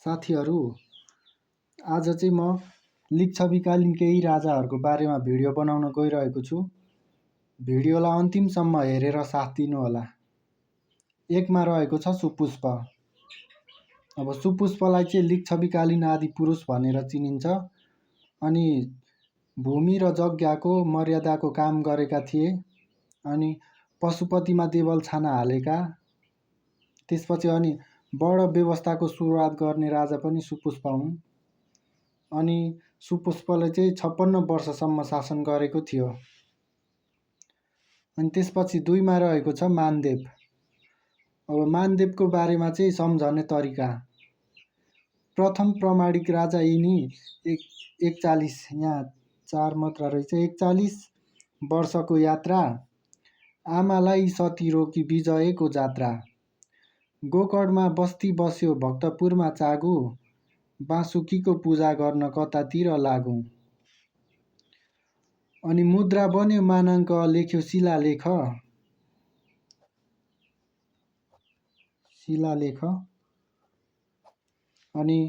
साथीहरू, आज चाहिँ म लिच्छविकालीन केही राजाहरूको बारेमा भिडियो बनाउन गइरहेको छु। भिडियोलाई अन्तिमसम्म हेरेर साथ दिनुहोला। एकमा रहेको छ सुपुष्प। अब सुपुष्पलाई चाहिँ लिच्छविकालीन आदिपुरुष भनेर चिनिन्छ। अनि भूमि र जग्गाको मर्यादाको काम गरेका थिए। अनि पशुपतिमा देवल छाना हालेका। त्यसपछि अनि बड व्यवस्थाको सुरुवात गर्ने राजा पनि सुपुष्प हुन्। अनि सुपुष्पले चाहिँ 56 वर्षसम्म शासन गरेको थियो। अनि त्यसपछि 2 मा रहेको छ मानदेव। अब मानदेवको बारेमा चाहिँ सम्झने तरिका। प्रथम प्रामाणिक राजा यिनी 41 यहाँ 4 मात्रा रहेछ। 41 वर्षको यात्रा, आमालाई सती रोकी विजयको जात्रा। गोकर्णमा बस्ती बस्यो भक्तपुरमा चागु, बाँसुकीको पूजा गर्न कतातिर लागु। अनि मुद्रा बन्यो मानाङ्क लेख्यो शिलालेख। अनि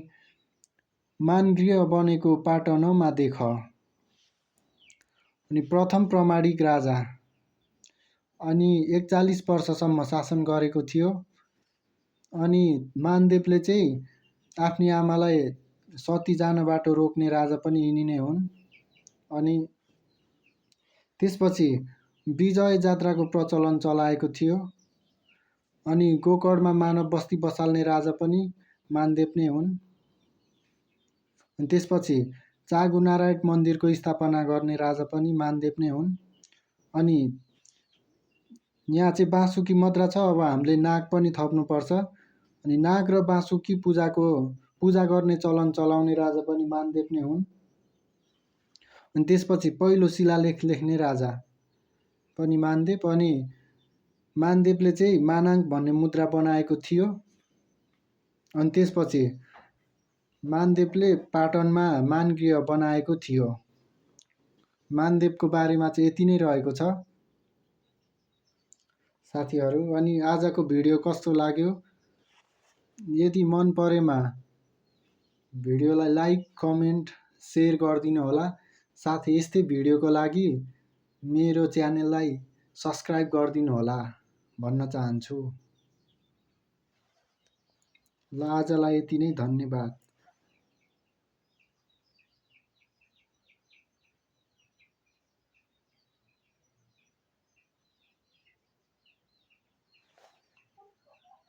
मानगृह बनेको पाटनमा देख। अनि प्रथम प्रामाणिक राजा अनि 41 वर्षसम्म शासन गरेको थियो। अनि मानदेवले चाहिँ आफ्नी आमालाई सती जानबाट रोक्ने राजा पनि यिनी नै हुन्। अनि त्यसपछि विजय जात्राको प्रचलन चलाएको थियो। अनि गोकर्णमा मानव बस्ती बसाल्ने राजा पनि मानदेव नै हुन्। अनि त्यसपछि चागु नारायण मन्दिरको स्थापना गर्ने राजा पनि मानदेव नै हुन्। अनि यहाँ चाहिँ बाँसुकी मुद्रा छ। अब हामीले नाग पनि थप्नुपर्छ। अनि नाग र बाँसुकी पूजा गर्ने चलन चलाउने राजा पनि मानदेव नै हुन्। अनि त्यसपछि पहिलो शिलालेख लेख्ने राजा पनि मानदेव। अनि मानदेवले चाहिँ मानाङ्क भन्ने मुद्रा बनाएको थियो। अनि त्यसपछि मानदेवले पाटनमा मानगृह बनाएको थियो। मानदेवको बारेमा चाहिँ यति नै रहेको छ साथीहरू। अनि आजको भिडियो कस्तो लाग्यो? यदि मन परेमा भिडियोलाई लाइक, कमेन्ट, सेयर गरिदिनु होला। साथै यस्तै भिडियोको लागि मेरो च्यानललाई सब्स्क्राइब गरिदिनु होला भन्न चाहन्छु। ल आजलाई यति नै, धन्यवाद।